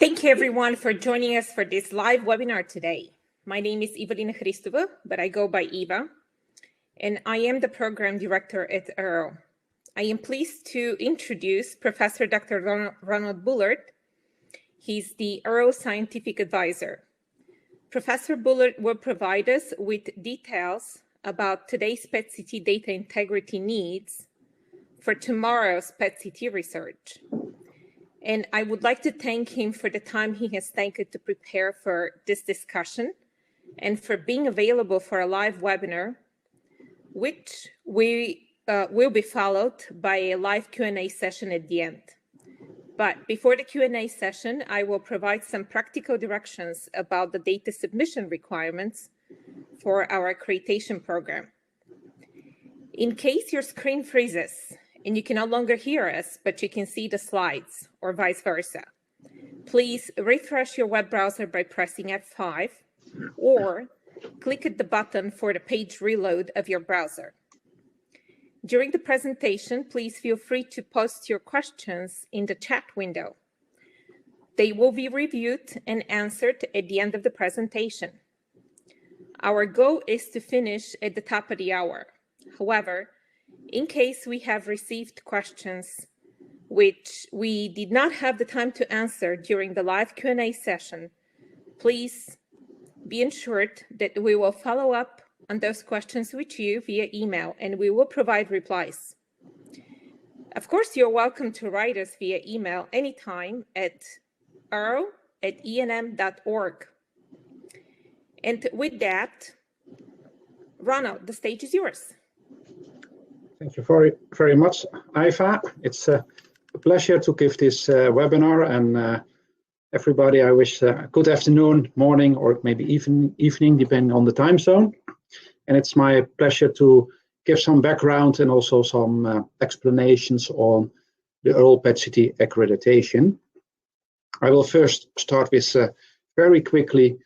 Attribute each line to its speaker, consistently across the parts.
Speaker 1: Thank you everyone for joining us for this live webinar today. My name is Ivalina Hristova, but I go by Eva, and I am the program director at EARL. I am pleased to introduce Professor Dr. Ronald Boellaard. He's the EARL scientific advisor. Professor Boellaard will provide us with details about today's PET-CT data integrity needs for tomorrow's PET-CT research. And I would like to thank him for the time he has taken to prepare for this discussion and for being available for a live webinar, which will be followed by a live Q&A session at the end. But before the Q&A session, I will provide some practical directions about the data submission requirements for our accreditation program. In case your screen freezes, and you can no longer hear us, but you can see the slides, or vice versa, please refresh your web browser by pressing F5, or click at the button for the page reload of your browser. During the presentation, please feel free to post your questions in the chat window. They will be reviewed and answered at the end of the presentation. Our goal is to finish at the top of the hour. However, in case we have received questions which we did not have the time to answer during the live Q&A session, please be ensured that we will follow up on those questions with you via email, and we will provide replies. Of course, you're welcome to write us via email anytime at earl@eanm.org. And with that, Ronald, the stage is yours.
Speaker 2: Thank you very much, Iva. It's a pleasure to give this webinar, and everybody, I wish a good afternoon, morning, or maybe even evening, depending on the time zone. And it's my pleasure to give some background and also some explanations on the EARL PET-CT accreditation. I will first start with very quickly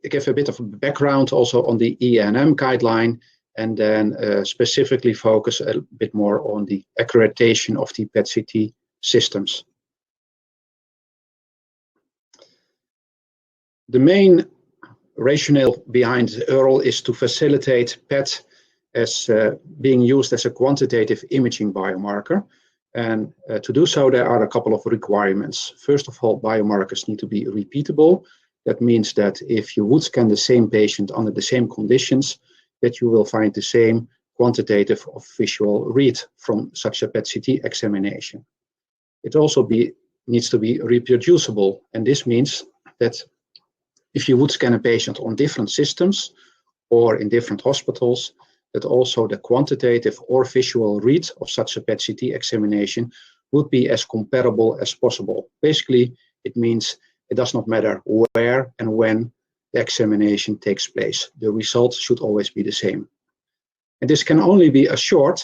Speaker 2: give a bit of a background also on the EANM guideline, and then specifically focus a bit more on the accreditation of the PET-CT systems. The main rationale behind EARL is to facilitate PET as being used as a quantitative imaging biomarker. And to do so, there are a couple of requirements. First of all, biomarkers need to be repeatable. That means that if you would scan the same patient under the same conditions, that you will find the same quantitative or visual read from such a PET-CT examination. It also needs to be reproducible, and this means that if you would scan a patient on different systems or in different hospitals, that also the quantitative or visual read of such a PET-CT examination would be as comparable as possible. Basically, it means it does not matter where and when the examination takes place. The results should always be the same. And this can only be assured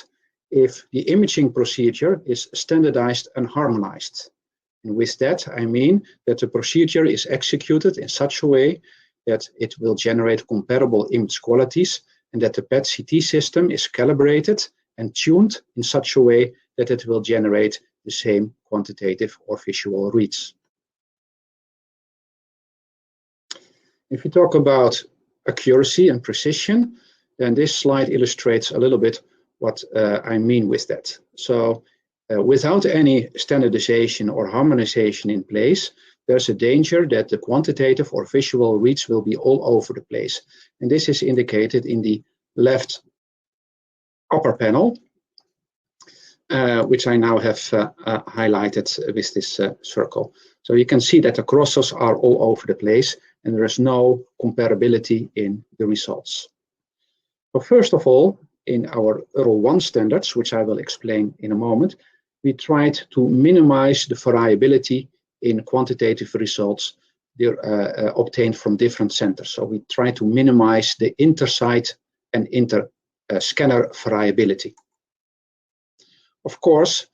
Speaker 2: if the imaging procedure is standardized and harmonized. And with that, I mean that the procedure is executed in such a way that it will generate comparable image qualities, and that the PET-CT system is calibrated and tuned in such a way that it will generate the same quantitative or visual reads. If we talk about accuracy and precision, then this slide illustrates a little bit what I mean with that. So without any standardization or harmonization in place, there's a danger that the quantitative or visual reads will be all over the place. And this is indicated in the left upper panel, which I now have highlighted with this circle. So you can see that the crosses are all over the place, and there is no comparability in the results. So first of all, in our EARL 1 standards, which I will explain in a moment, we tried to minimize the variability in quantitative results obtained from different centers. So we try to minimize the inter-site and inter-scanner variability. Of course,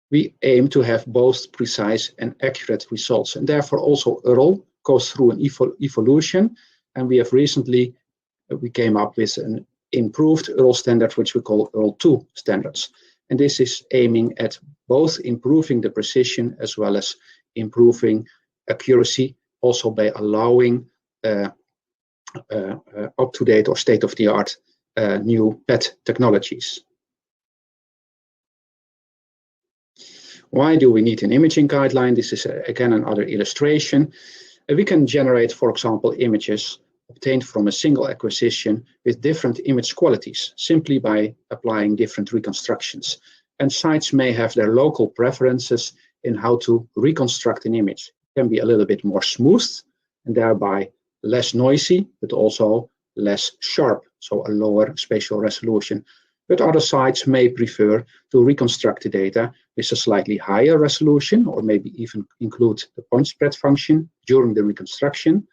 Speaker 2: we aim to have both precise and accurate results, and therefore also EARL goes through an evolution, and we have recently came up with an improved EARL standard, which we call EARL 2 standards. And this is aiming at both improving the precision as well as improving accuracy, also by allowing up-to-date or state-of-the-art new PET technologies. Why do we need an imaging guideline? This is again another illustration. We can generate, for example, images obtained from a single acquisition with different image qualities, simply by applying different reconstructions. And sites may have their local preferences in how to reconstruct an image. It can be a little bit more smooth and thereby less noisy, but also less sharp, so a lower spatial resolution. But other sites may prefer to reconstruct the data with a slightly higher resolution, or maybe even include the point spread function during the reconstruction.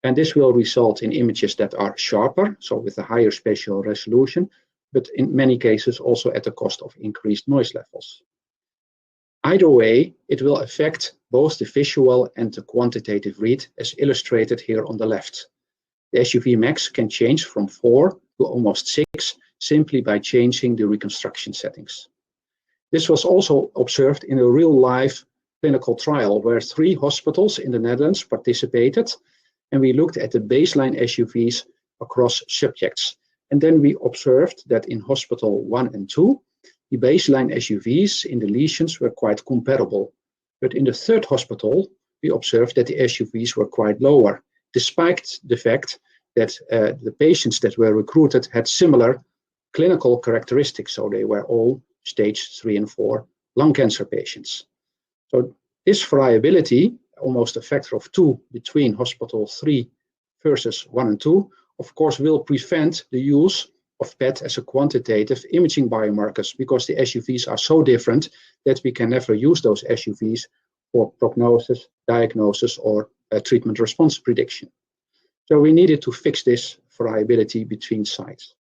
Speaker 2: And this will result in images that are sharper, so with a higher spatial resolution, but in many cases also at the cost of increased noise levels. Either way, it will affect both the visual and the quantitative read, as illustrated here on the left. The SUV max can change from 4 to almost 6 simply by changing the reconstruction settings. This was also observed in a real-life clinical trial where 3 hospitals in the Netherlands participated, and we looked at the baseline SUVs across subjects. And then we observed that in hospital 1 and 2, the baseline SUVs in the lesions were quite comparable. But in the 3rd hospital, we observed that the SUVs were quite lower, despite the fact that the patients that were recruited had similar clinical characteristics. So they were all stage 3 and 4 lung cancer patients. So this variability, almost a factor of 2 between hospital 3 versus 1 and 2, of course, will prevent the use of PET as a quantitative imaging biomarkers, because the SUVs are so different that we can never use those SUVs for prognosis, diagnosis, or treatment response prediction. So we needed to fix this variability between sites.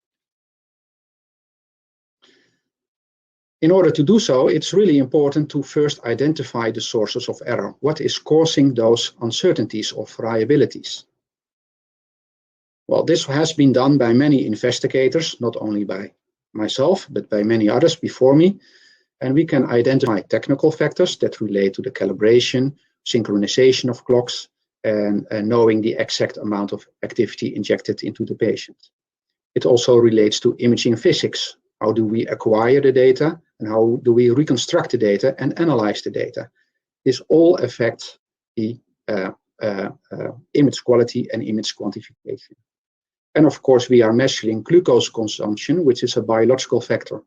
Speaker 2: In order to do so, it's really important to first identify the sources of error. What is causing those uncertainties or variabilities? Well, this has been done by many investigators, not only by myself, but by many others before me. And we can identify technical factors that relate to the calibration, synchronization of clocks, and knowing the exact amount of activity injected into the patient. It also relates to imaging physics. How do we acquire the data, and how do we reconstruct the data and analyze the data? This all affects the image quality and image quantification. And of course, we are measuring glucose consumption, which is a biological factor.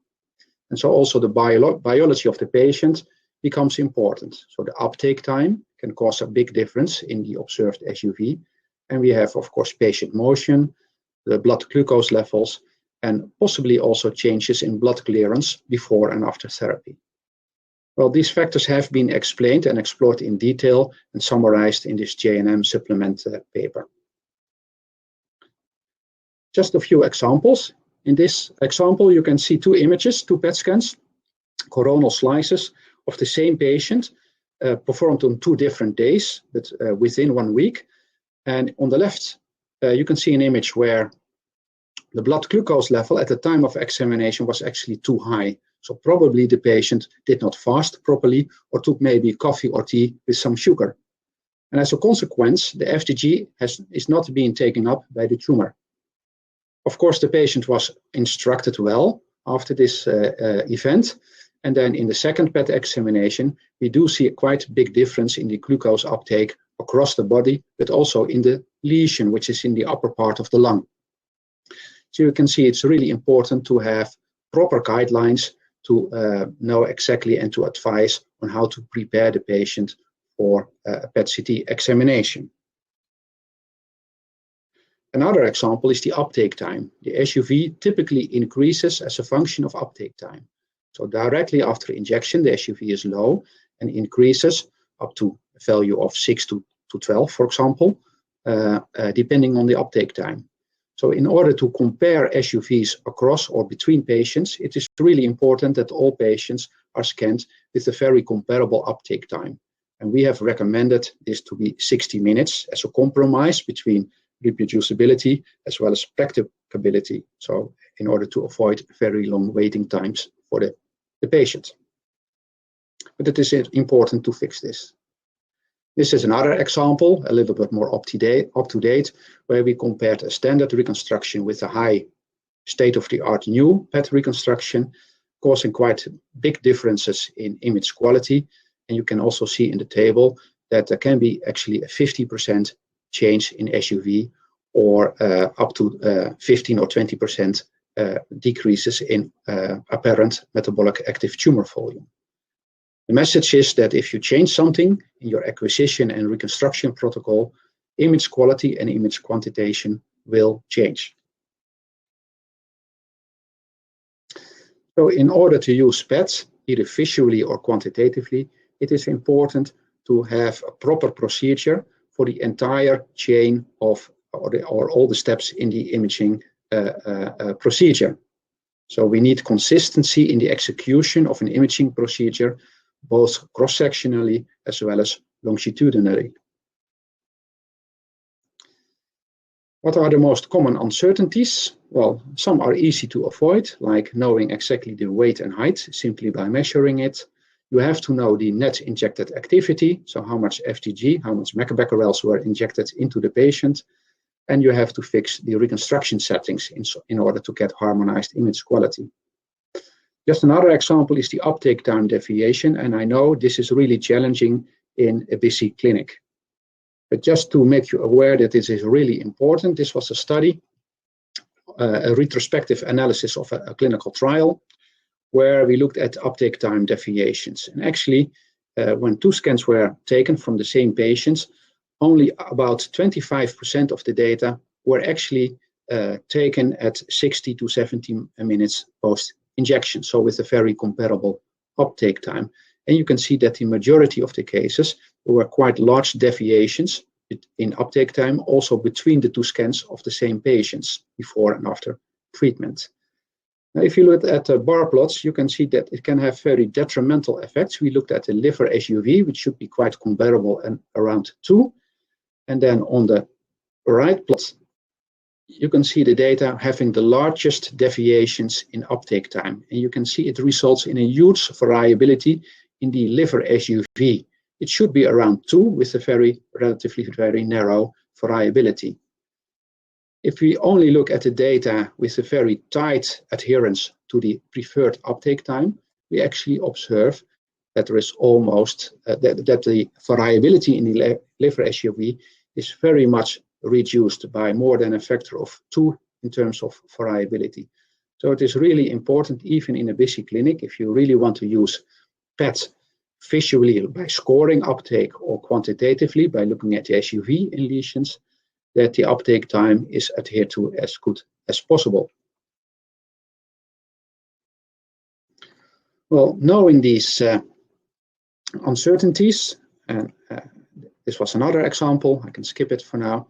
Speaker 2: And so also the biology of the patient becomes important. So the uptake time can cause a big difference in the observed SUV. And we have, of course, patient motion, the blood glucose levels, and possibly also changes in blood clearance before and after therapy. Well, these factors have been explained and explored in detail and summarized in this EANM supplement paper. Just a few examples. In this example, you can see 2 images, 2 PET scans, coronal slices of the same patient, performed on 2 different days, but within 1 week. And on the left, you can see an image where the blood glucose level at the time of examination was actually too high. So probably the patient did not fast properly or took maybe coffee or tea with some sugar. And as a consequence, the FDG is not being taken up by the tumor. Of course, the patient was instructed well after this event. And then in the second PET examination, we do see a quite big difference in the glucose uptake across the body, but also in the lesion, which is in the upper part of the lung. So you can see it's really important to have proper guidelines to know exactly and to advise on how to prepare the patient for a PET-CT examination. Another example is the uptake time. The SUV typically increases as a function of uptake time. So directly after injection, the SUV is low and increases up to a value of 6 to 12, for example, depending on the uptake time. So in order to compare SUVs across or between patients, it is really important that all patients are scanned with a very comparable uptake time. And we have recommended this to be 60 minutes as a compromise between reproducibility as well as practicability. So in order to avoid very long waiting times for the patient. But it is important to fix this. This is another example, a little bit more up to date, where we compared a standard reconstruction with a high state-of-the-art new PET reconstruction, causing quite big differences in image quality. And you can also see in the table that there can be actually a 50% change in SUV, or up to 15 or 20% decreases in apparent metabolic active tumor volume. The message is that if you change something in your acquisition and reconstruction protocol, image quality and image quantitation will change. So in order to use PET, either visually or quantitatively, it is important to have a proper procedure for the entire chain of, or all the steps in the imaging procedure. So we need consistency in the execution of an imaging procedure, both cross-sectionally as well as longitudinally. What are the most common uncertainties? Well, some are easy to avoid, like knowing exactly the weight and height simply by measuring it. You have to know the net injected activity, so how much FDG, how much megabecquerels were injected into the patient, and you have to fix the reconstruction settings in order to get harmonized image quality. Just another example is the uptake time deviation, and I know this is really challenging in a busy clinic. But just to make you aware that this is really important, this was a study, a retrospective analysis of a clinical trial, where we looked at uptake time deviations. And actually, when 2 scans were taken from the same patients, only about 25% of the data were actually taken at 60 to 70 minutes post-injection, so with a very comparable uptake time. And you can see that the majority of the cases were quite large deviations in uptake time, also between the 2 scans of the same patients before and after treatment. Now, if you look at the bar plots, you can see that it can have very detrimental effects. We looked at the liver SUV, which should be quite comparable and around 2. And then on the right plot, you can see the data having the largest deviations in uptake time. And you can see it results in a huge variability in the liver SUV. It should be around 2 with a relatively very narrow variability. If we only look at the data with a very tight adherence to the preferred uptake time, we actually observe that there is almost, that the variability in the liver SUV is very much reduced by more than a factor of 2 in terms of variability. So it is really important, even in a busy clinic, if you really want to use PET visually by scoring uptake or quantitatively by looking at the SUV in lesions, that the uptake time is adhered to as good as possible. Well, knowing these uncertainties, and this was another example, I can skip it for now.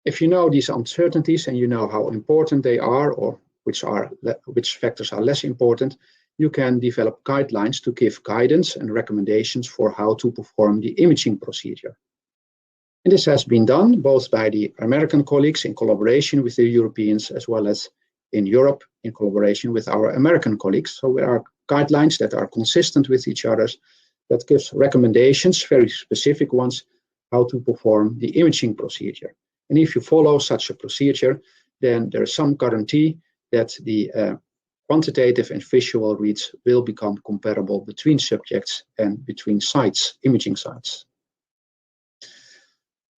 Speaker 2: If you know these uncertainties and you know how important they are, or which factors are less important, you can develop guidelines to give guidance and recommendations for how to perform the imaging procedure. And this has been done both by the American colleagues in collaboration with the Europeans, as well as in Europe in collaboration with our American colleagues. So there are guidelines that are consistent with each other, that gives recommendations, very specific ones, how to perform the imaging procedure. And if you follow such a procedure, then there is some guarantee that the quantitative and visual reads will become comparable between subjects and between sites, imaging sites.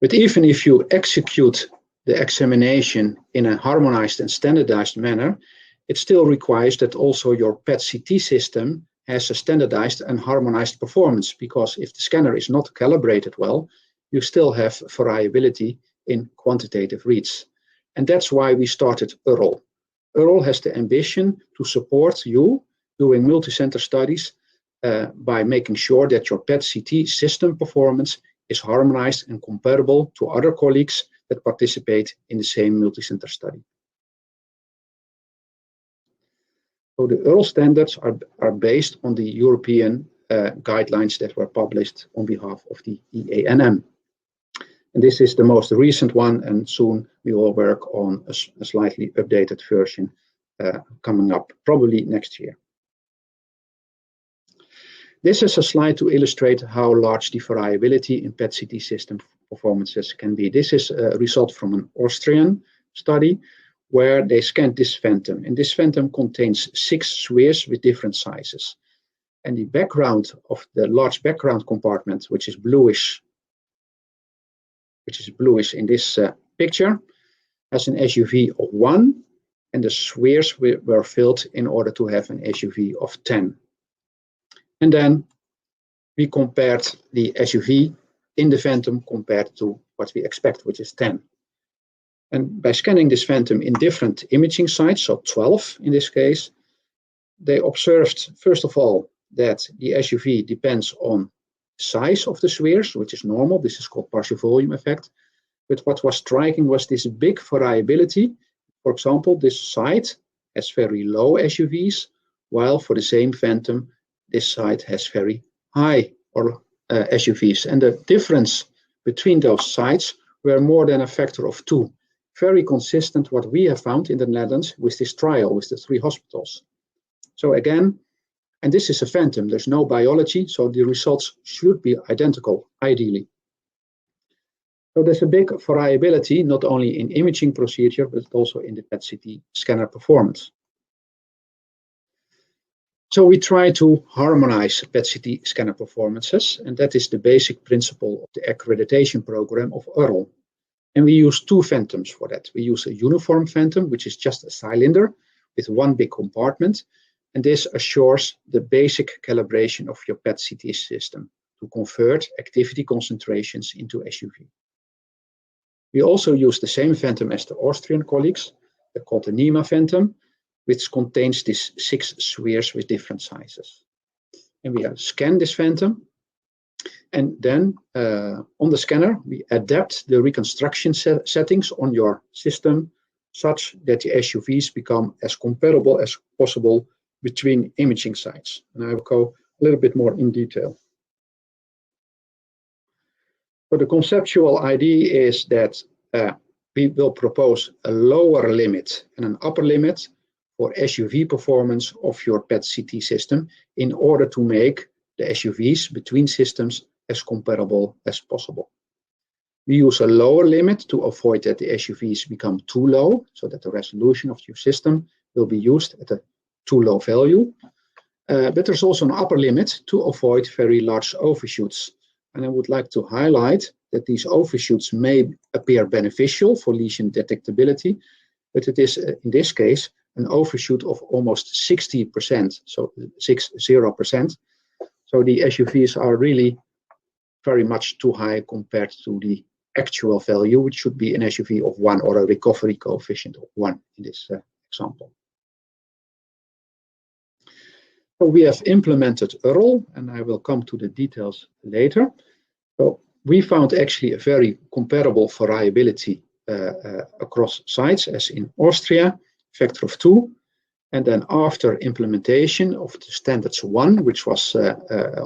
Speaker 2: But even if you execute the examination in a harmonized and standardized manner, it still requires that also your PET-CT system has a standardized and harmonized performance, because if the scanner is not calibrated well, you still have variability in quantitative reads. And that's why we started EARL. EARL has the ambition to support you doing multicenter studies by making sure that your PET-CT system performance is harmonized and comparable to other colleagues that participate in the same multicenter study. So the EARL standards are based on the European guidelines that were published on behalf of the EANM. And this is the most recent one, and soon we will work on a slightly updated version coming up, probably next year. This is a slide to illustrate how large the variability in PET-CT system performances can be. This is a result from an Austrian study where they scanned this phantom. And this phantom contains 6 spheres with different sizes. And the background of the large background compartment, which is bluish in this picture, has an SUV of 1, and the spheres were filled in order to have an SUV of 10. And then we compared the SUV in the phantom compared to what we expect, which is 10. And by scanning this phantom in different imaging sites, so 12 in this case, they observed, first of all, that the SUV depends on size of the spheres, which is normal. This is called partial volume effect. But what was striking was this big variability. For example, this site has very low SUVs, while for the same phantom, this site has very high SUVs. And the difference between those sites were more than a factor of 2. Very consistent what we have found in the Netherlands with this trial with the 3 hospitals. So again, and this is a phantom, there's no biology, so the results should be identical, ideally. So there's a big variability, not only in imaging procedure, but also in the PET-CT scanner performance. So we try to harmonize PET-CT scanner performances, and that is the basic principle of the accreditation program of EARL. And we use 2 phantoms for that. We use a uniform phantom, which is just a cylinder with 1 big compartment. And this assures the basic calibration of your PET-CT system to convert activity concentrations into SUV. We also use the same phantom as the Austrian colleagues, called the NEMA phantom, which contains these 6 spheres with different sizes. And we scan this phantom. And then on the scanner, we adapt the reconstruction settings on your system such that the SUVs become as comparable as possible between imaging sites. And I will go a little bit more in detail. So the conceptual idea is that we will propose a lower limit and an upper limit for SUV performance of your PET-CT system in order to make the SUVs between systems as comparable as possible. We use a lower limit to avoid that the SUVs become too low, so that the resolution of your system will be used at a too low value. But there's also an upper limit to avoid very large overshoots. And I would like to highlight that these overshoots may appear beneficial for lesion detectability, but it is, in this case, an overshoot of almost 60%, so 60%. So the SUVs are really very much too high compared to the actual value, which should be an SUV of 1 or a recovery coefficient of 1 in this example. So we have implemented EARL, and I will come to the details later. So we found actually a very comparable variability across sites as in Austria, factor of 2. And then after implementation of the standards 1, which was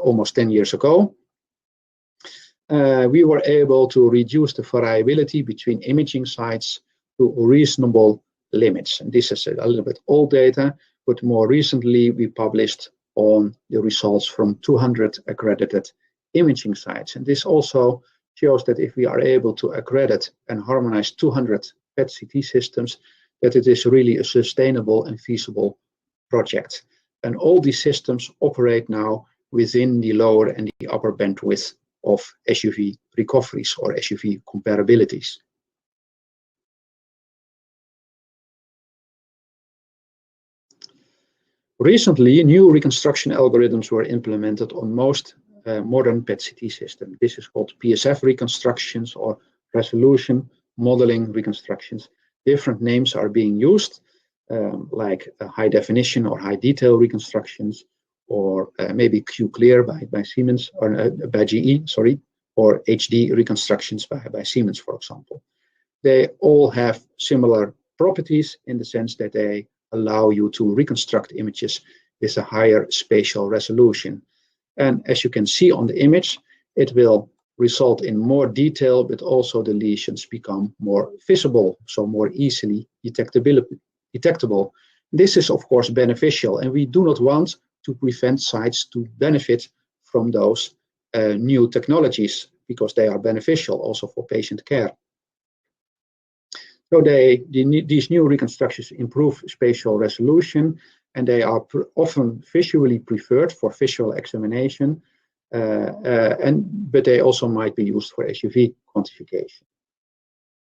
Speaker 2: almost 10 years ago, we were able to reduce the variability between imaging sites to reasonable limits. And this is a little bit old data, but more recently we published on the results from 200 accredited imaging sites. And this also shows that if we are able to accredit and harmonize 200 PET-CT systems, that it is really a sustainable and feasible project. And all these systems operate now within the lower and the upper bandwidth of SUV recoveries or SUV comparabilities. Recently, new reconstruction algorithms were implemented on most modern PET-CT systems. This is called PSF reconstructions or resolution modeling reconstructions. Different names are being used, like high definition or high detail reconstructions, or maybe Q-Clear by Siemens, or by GE, sorry, or HD reconstructions by Siemens, for example. They all have similar properties in the sense that they allow you to reconstruct images with a higher spatial resolution. And as you can see on the image, it will result in more detail, but also the lesions become more visible, so more easily detectable. This is, of course, beneficial, and we do not want to prevent sites to benefit from those new technologies because they are beneficial also for patient care. So these new reconstructions improve spatial resolution, and they are often visually preferred for visual examination, but they also might be used for SUV quantification.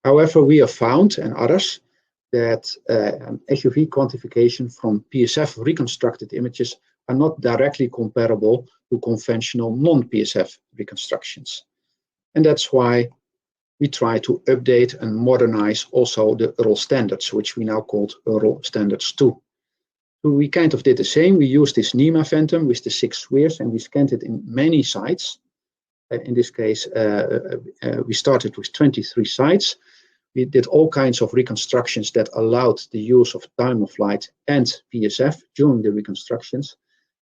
Speaker 2: However, we have found, and others, that SUV quantification from PSF reconstructed images are not directly comparable to conventional non-PSF reconstructions. And that's why we try to update and modernize also the EARL standards, which we now called EARL Standards 2. So we kind of did the same. We used this NEMA phantom with the 6 spheres, and we scanned it in many sites. In this case, we started with 23 sites. We did all kinds of reconstructions that allowed the use of time of flight and PSF during the reconstructions.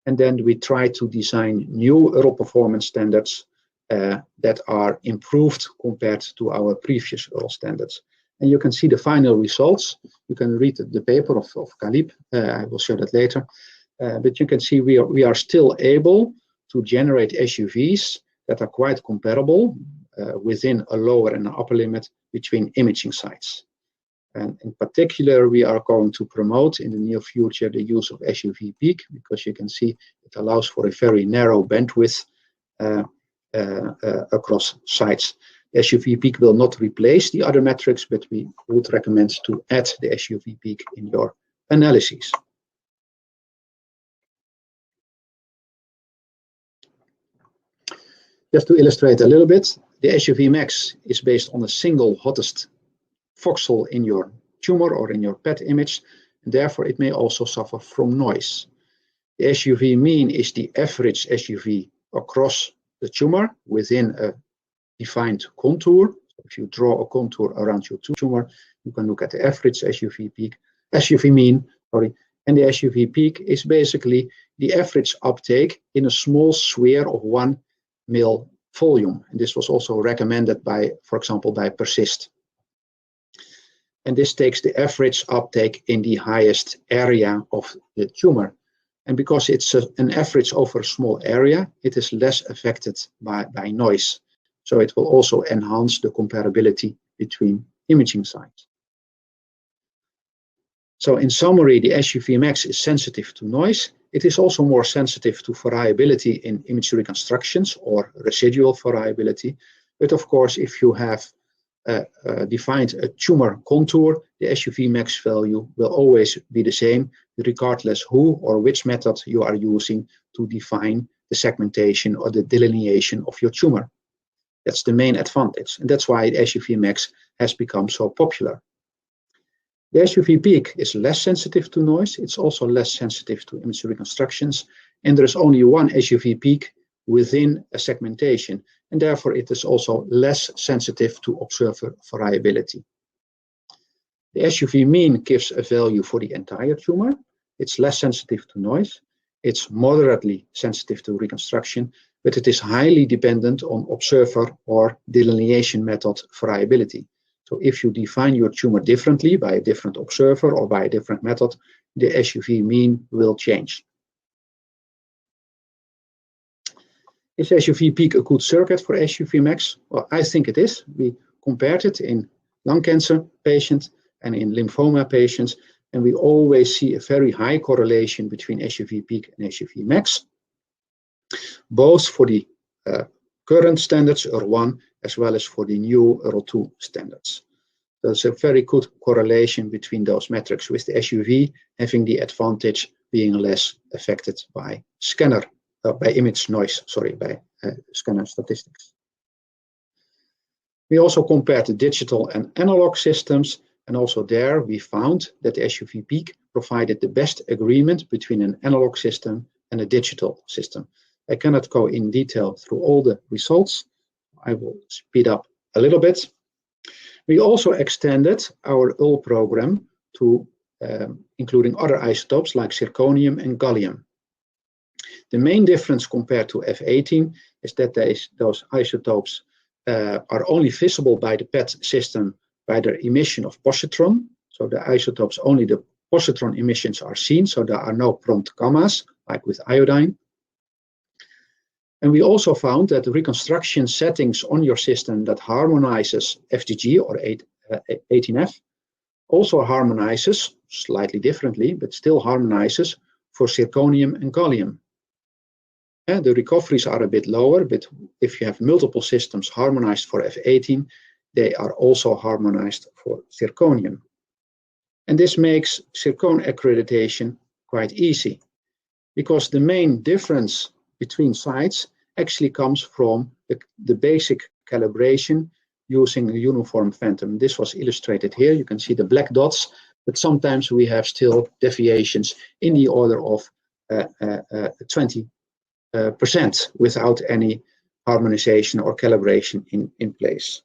Speaker 2: And then we tried to design new EARL performance standards that are improved compared to our previous EARL standards. And you can see the final results. You can read the paper of Kaalep. I will show that later. But you can see we are still able to generate SUVs that are quite comparable within a lower and an upper limit between imaging sites. And in particular, we are going to promote in the near future the use of SUV peak, because you can see it allows for a very narrow bandwidth across sites. The SUV peak will not replace the other metrics, but we would recommend to add the SUV peak in your analyses. Just to illustrate a little bit, the SUV max is based on a single hottest voxel in your tumor or in your PET image, and therefore it may also suffer from noise. The SUV mean is the average SUV across the tumor within a defined contour. If you draw a contour around your tumor, you can look at the average SUV mean, and the SUV peak is basically the average uptake in a small sphere of 1 mil volume. And this was also recommended by, for example, by PERSIST. And this takes the average uptake in the highest area of the tumor. And because it's an average over a small area, it is less affected by noise. So it will also enhance the comparability between imaging sites. So in summary, the SUV max is sensitive to noise. It is also more sensitive to variability in image reconstructions or residual variability. But of course, if you have defined a tumor contour, the SUV max value will always be the same, regardless who or which method you are using to define the segmentation or the delineation of your tumor. That's the main advantage, and that's why the SUV max has become so popular. The SUV peak is less sensitive to noise. It's also less sensitive to image reconstructions, and there is only one SUV peak within a segmentation, and therefore it is also less sensitive to observer variability. The SUV mean gives a value for the entire tumor. It's less sensitive to noise. It's moderately sensitive to reconstruction, but it is highly dependent on observer or delineation method variability. So if you define your tumor differently by a different observer or by a different method, the SUV mean will change. Is SUV peak a good surrogate for SUV max? Well, I think it is. We compared it in lung cancer patients and in lymphoma patients, and we always see a very high correlation between SUV peak and SUV max, both for the current standards, EARL 1, as well as for the new EARL 2 standards. There's a very good correlation between those metrics, with the SUV having the advantage being less affected by scanner statistics. We also compared the digital and analog systems, and also there we found that the SUV peak provided the best agreement between an analog system and a digital system. I cannot go in detail through all the results. I will speed up a little bit. We also extended our EARL program to including other isotopes like zirconium and gallium. The main difference compared to F18 is that those isotopes are only visible by the PET system by their emission of positron. So the isotopes, only the positron emissions are seen, so there are no prompt gammas, like with iodine. And we also found that the reconstruction settings on your system that harmonizes FGG or 18F also harmonizes, slightly differently, but still harmonizes for zirconium and gallium. And the recoveries are a bit lower, but if you have multiple systems harmonized for F18, they are also harmonized for zirconium. And this makes zircon accreditation quite easy, because the main difference between sites actually comes from the basic calibration using a uniform phantom. This was illustrated here. You can see the black dots, but sometimes we have still deviations in the order of 20% without any harmonization or calibration in place.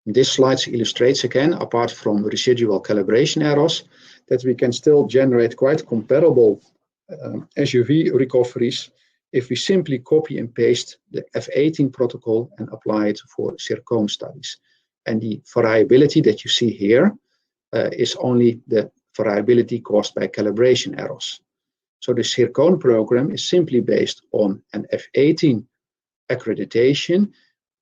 Speaker 2: This slide illustrates again, apart from residual calibration errors, that we can still generate quite comparable SUV recoveries if we simply copy and paste the F18 protocol and apply it for zircon studies. And the variability that you see here is only the variability caused by calibration errors. So the zircon program is simply based on an F18 accreditation,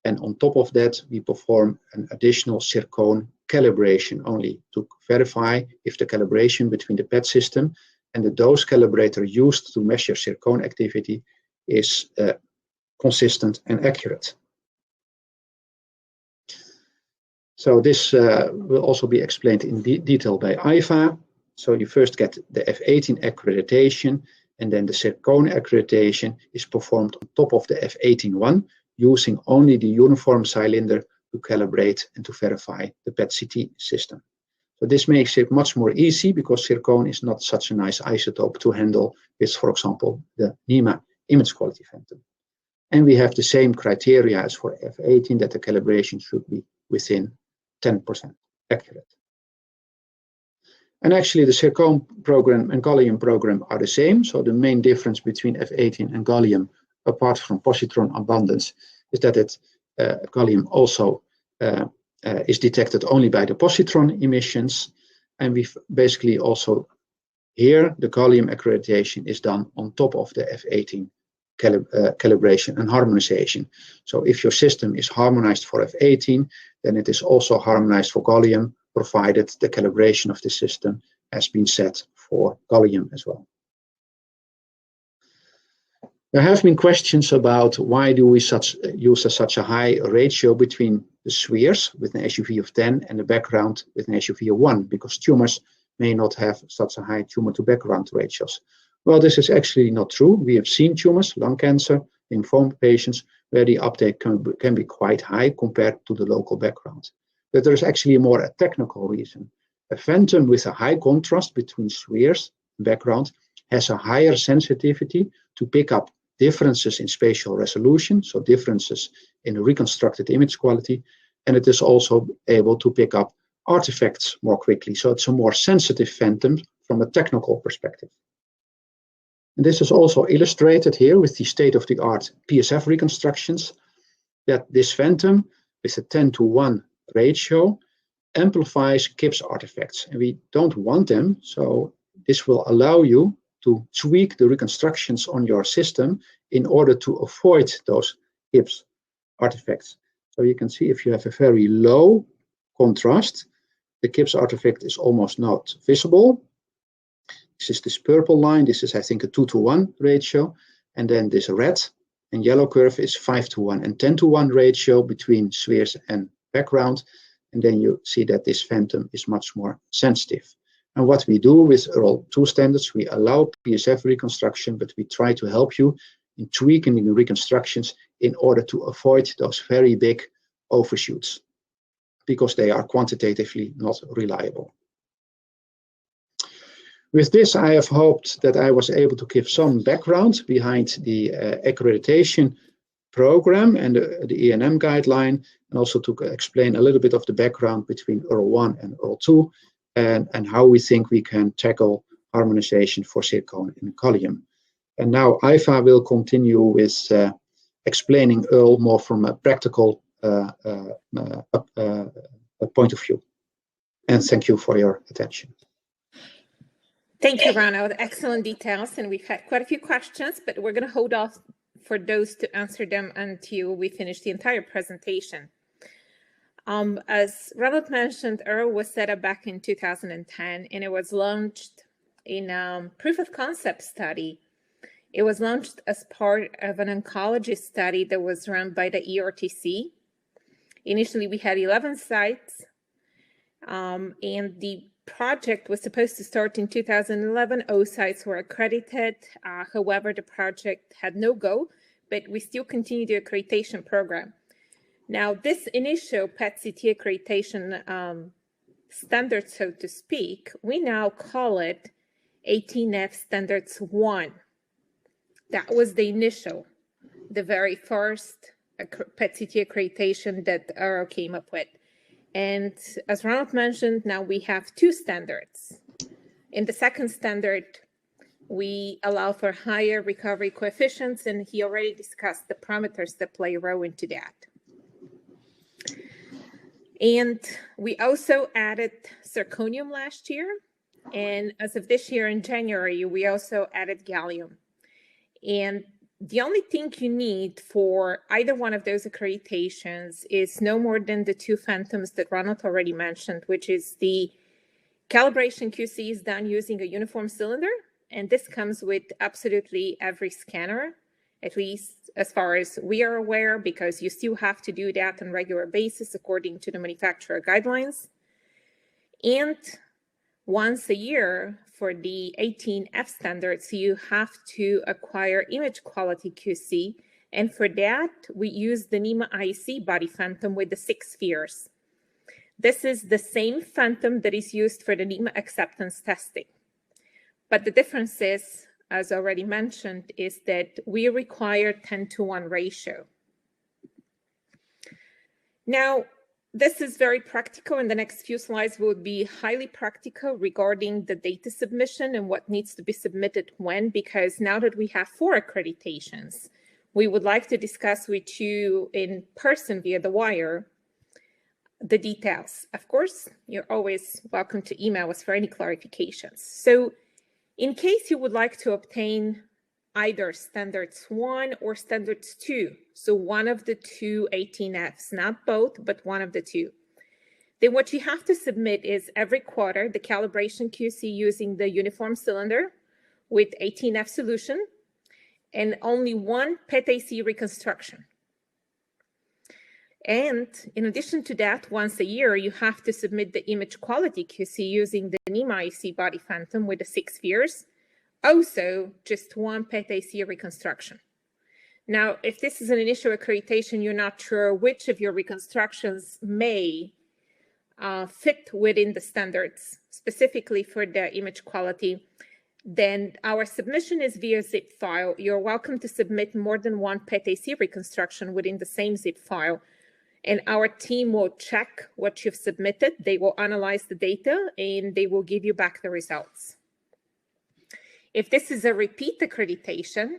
Speaker 2: and on top of that we perform an additional zircon calibration only to verify if the calibration between the PET system and the dose calibrator used to measure zircon activity is consistent and accurate. So this will also be explained in detail by Iva. So you first get the F18 accreditation, and then the zircon accreditation is performed on top of the F18 one, using only the uniform cylinder to calibrate and to verify the PET-CT system. So this makes it much more easy, because zircon is not such a nice isotope to handle with, for example, the NEMA image quality phantom. And we have the same criteria as for F18, that the calibration should be within 10% accurate. And actually the zircon program and gallium program are the same. So the main difference between F18 and gallium, apart from positron abundance, is that gallium also is detected only by the positron emissions. And we've basically also here, the gallium accreditation is done on top of the F18 calibration and harmonization. So if your system is harmonized for F18, then it is also harmonized for gallium, provided the calibration of the system has been set for gallium as well. There have been questions about why do we use such a high ratio between the spheres with an SUV of 10 and the background with an SUV of 1, because tumors may not have such a high tumor to background ratios. Well, this is actually not true. We have seen tumors, lung cancer, lymphoma patients, where the uptake can be quite high compared to the local background. But there is actually a more technical reason. A phantom with a high contrast between spheres and background has a higher sensitivity to pick up differences in spatial resolution, so differences in the reconstructed image quality, and it is also able to pick up artifacts more quickly. So it's a more sensitive phantom from a technical perspective. And this is also illustrated here with the state-of-the-art PSF reconstructions, that this phantom with a 10:1 ratio amplifies KIPS artifacts. And we don't want them, so this will allow you to tweak the reconstructions on your system in order to avoid those KIPS artifacts. So you can see if you have a very low contrast, the KIPS artifact is almost not visible. This is this purple line. This is, I think, a 2:1 ratio. And then this red and yellow curve is 5:1 and 10:1 ratio between spheres and background. And then you see that this phantom is much more sensitive. And what we do with EARL 2 standards, we allow PSF reconstruction, but we try to help you in tweaking the reconstructions in order to avoid those very big overshoots, because they are quantitatively not reliable. With this, I have hoped that I was able to give some background behind the accreditation program and the EANM guideline, and also to explain a little bit of the background between EARL 1 and EARL 2, and how we think we can tackle harmonization for zircon and gallium. And now Iva will continue with explaining EARL more from a practical point of view. And thank you for your attention.
Speaker 1: Thank you, Ronald. Excellent details. And we've had quite a few questions, but we're going to hold off for those to answer them until we finish the entire presentation. As Ronald mentioned, EARL was set up back in 2010, and it was launched in a proof of concept study. It was launched as part of an oncology study that was run by the ERTC. Initially, we had 11 sites, and the project was supposed to start in 2011. All sites were accredited. However, the project had no go, but we still continue the accreditation program. Now, this initial PET-CT accreditation standard, so to speak, we now call it 18F Standards 1. That was the initial, the very first PET-CT accreditation that EARL came up with. And as Ronald mentioned, now we have 2 standards. In the second standard, we allow for higher recovery coefficients, and he already discussed the parameters that play a role into that. And we also added Zirconium last year. And as of this year in January, we also added gallium. And the only thing you need for either one of those accreditations is no more than the 2 phantoms that Ronald already mentioned, which is the calibration QC is done using a uniform cylinder. And this comes with absolutely every scanner, at least as far as we are aware, because you still have to do that on a regular basis according to the manufacturer guidelines. And once a year for the 18F standards, you have to acquire image quality QC. And for that, we use the NEMA IC body phantom with the 6 spheres. This is the same phantom that is used for the NEMA acceptance testing. But the difference is, as already mentioned, is that we require 10-to-1 ratio. Now, this is very practical, and the next few slides will be highly practical regarding the data submission and what needs to be submitted when, because now that we have 4 accreditations, we would like to discuss with you in person via the wire the details. Of course, you're always welcome to email us for any clarifications. So in case you would like to obtain either Standards 1 or Standards 2, so one of the 2 18Fs, not both, but one of the 2, then what you have to submit is every quarter the calibration QC using the uniform cylinder with 18F solution and only 1 PET-AC reconstruction. And in addition to that, once a year, you have to submit the image quality QC using the NEMA IC body phantom with the 6 spheres. Also, just 1 PET-AC reconstruction. Now, if this is an initial accreditation, you're not sure which of your reconstructions may fit within the standards, specifically for the image quality, then our submission is via zip file. You're welcome to submit more than 1 PET-AC reconstruction within the same zip file. And our team will check what you've submitted. They will analyze the data and they will give you back the results. If this is a repeat accreditation,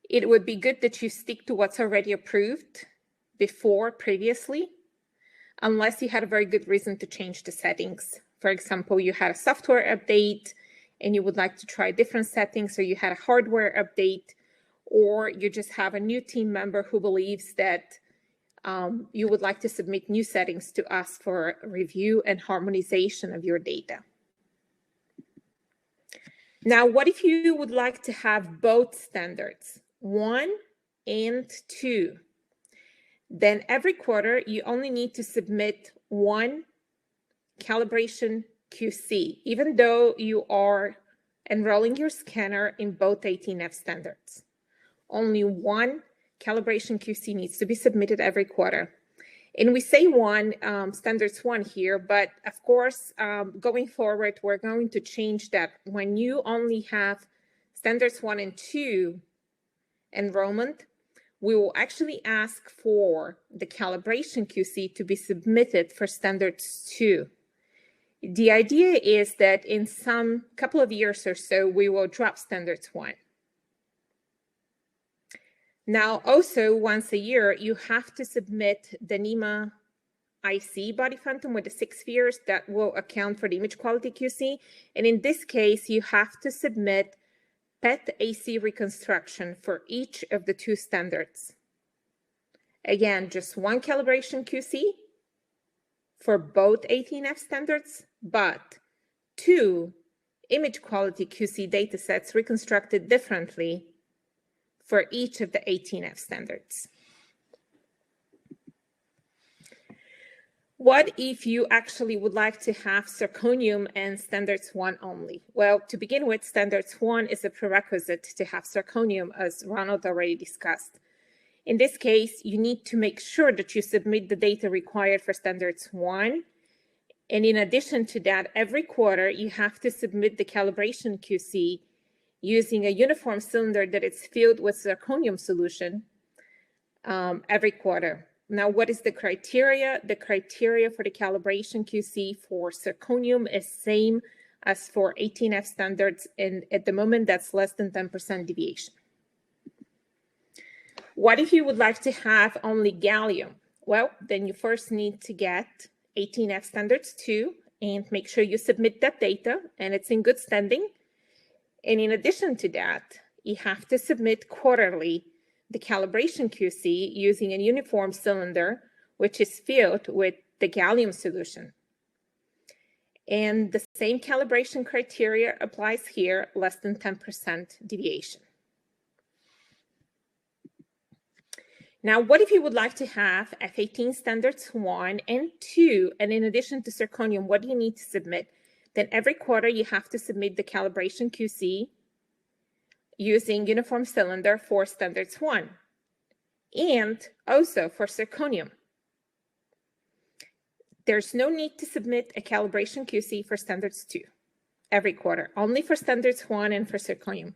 Speaker 1: it would be good that you stick to what's already approved previously, unless you had a very good reason to change the settings. For example, you had a software update and you would like to try different settings, or you had a hardware update, or you just have a new team member who believes that you would like to submit new settings to us for review and harmonization of your data. Now, what if you would like to have both standards, 1 and 2? Then every quarter, you only need to submit 1 calibration QC, even though you are enrolling your scanner in both 18F standards. Only 1 calibration QC needs to be submitted every quarter. And we say 1, standards 1 here, but of course, going forward, we're going to change that. When you only have standards 1 and 2 enrollment, we will actually ask for the calibration QC to be submitted for standards 2. The idea is that in some couple of years or so, we will drop standards 1. Now, also, once a year, you have to submit the NEMA IC body phantom with the 6 spheres that will account for the image quality QC. And in this case, you have to submit PET AC reconstruction for each of the 2 standards. Again, just 1 calibration QC for both 18F standards, but 2 image quality QC datasets reconstructed differently for each of the 18F standards. What if you actually would like to have Zirconium and Standards 1 only? Well, to begin with, Standards 1 is a prerequisite to have Zirconium, as Ronald already discussed. In this case, you need to make sure that you submit the data required for Standards 1. And in addition to that, every quarter, you have to submit the calibration QC using a uniform cylinder that is filled with Zirconium solution every quarter. Now, what is the criteria? The criteria for the calibration QC for Zirconium is same as for 18F standards, and at the moment, that's less than 10% deviation. What if you would like to have only gallium? Well, then you first need to get 18F standards 2 and make sure you submit that data and it's in good standing. And in addition to that, you have to submit quarterly the calibration QC using a uniform cylinder, which is filled with the gallium solution. And the same calibration criteria applies here, less than 10% deviation. Now, what if you would like to have F18 standards 1 and 2, and in addition to Zirconium, what do you need to submit? Then every quarter you have to submit the calibration QC using uniform cylinder for standards 1 and also for Zirconium. There's no need to submit a calibration QC for standards 2 every quarter, only for standards 1 and for Zirconium.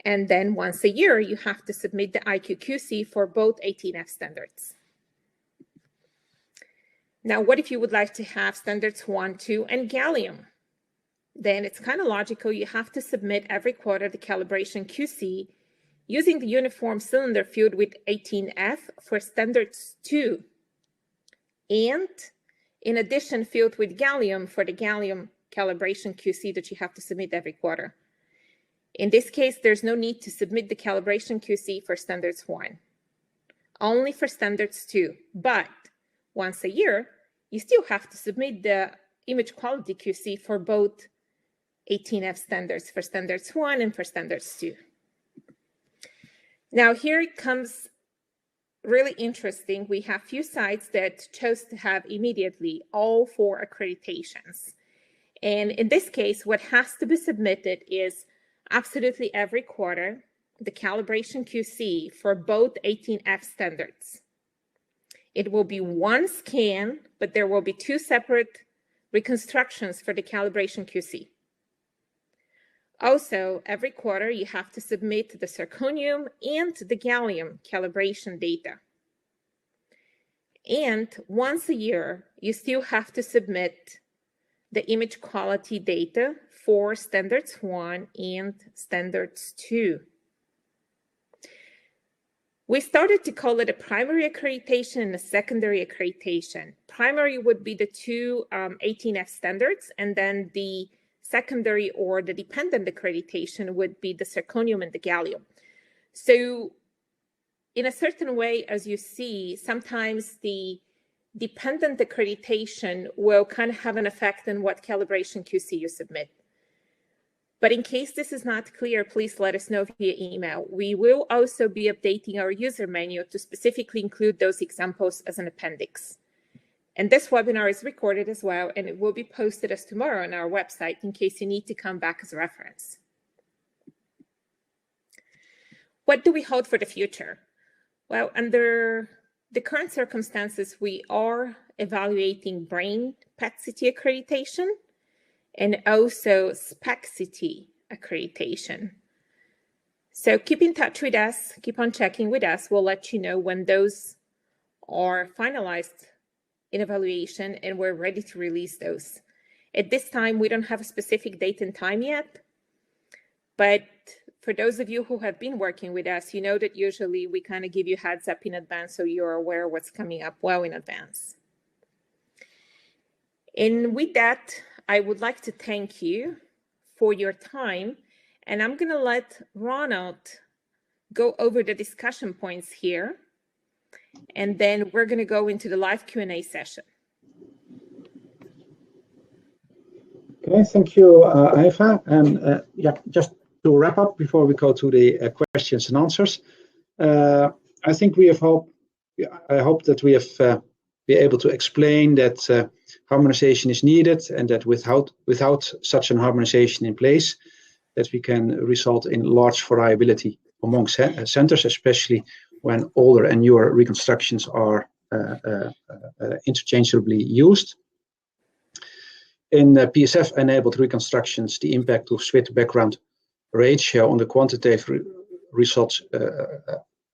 Speaker 1: And then once a year, you have to submit the IQQC for both 18F standards. Now, what if you would like to have standards 1, 2, and gallium? Then it's kind of logical. You have to submit every quarter the calibration QC using the uniform cylinder filled with 18F for standards 2. And in addition, filled with gallium for the gallium calibration QC that you have to submit every quarter. In this case, there's no need to submit the calibration QC for standards 1, only for standards 2. But once a year, you still have to submit the image quality QC for both 18F standards, for standards 1 and for standards 2. Now, here it comes really interesting. We have few sites that chose to have immediately all 4 accreditations. And in this case, what has to be submitted is absolutely every quarter the calibration QC for both 18F standards. It will be 1 scan, but there will be 2 separate reconstructions for the calibration QC. Also, every quarter you have to submit the Zirconium and the gallium calibration data. And once a year, you still have to submit the image quality data for standards 1 and standards 2. We started to call it a primary accreditation and a secondary accreditation. Primary would be the 2 18F standards, and then the secondary or the dependent accreditation would be the Zirconium and the gallium. So in a certain way, as you see, sometimes the dependent accreditation will kind of have an effect on what calibration QC you submit. But in case this is not clear, please let us know via email. We will also be updating our user manual to specifically include those examples as an appendix. And this webinar is recorded as well, and it will be posted as tomorrow on our website in case you need to come back as a reference. What do we hold for the future? Well, under the current circumstances, we are evaluating brain PET-CT accreditation and also SPEC-CT accreditation. So keep in touch with us, keep on checking with us. We'll let you know when those are finalized in evaluation and we're ready to release those. At this time, we don't have a specific date and time yet, but for those of you who have been working with us, you know that usually we kind of give you heads up in advance so you're aware what's coming up well in advance. And with that, I would like to thank you for your time. And I'm going to let Ronald go over the discussion points here. And then we're going to go into the live Q&A session.
Speaker 2: Okay, thank you, Iva. And yeah, just to wrap up before we go to the questions and answers, I think I hope that we have been able to explain that harmonization is needed, and that without such an harmonization in place, that we can result in large variability among centers, especially when older and newer reconstructions are interchangeably used. In PSF-enabled reconstructions, the impact of SWIT background ratio on the quantitative results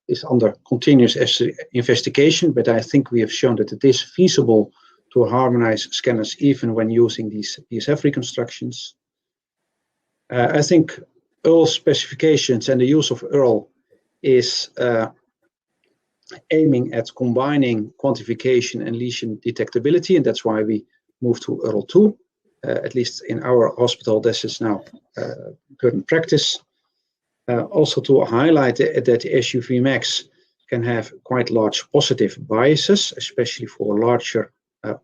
Speaker 2: is under continuous investigation, but I think we have shown that it is feasible to harmonize scanners even when using these PSF reconstructions. I think EARL specifications and the use of EARL is aiming at combining quantification and lesion detectability, and that's why we moved to EARL 2. At least in our hospital, this is now current practice. Also to highlight that the SUV max can have quite large positive biases, especially for larger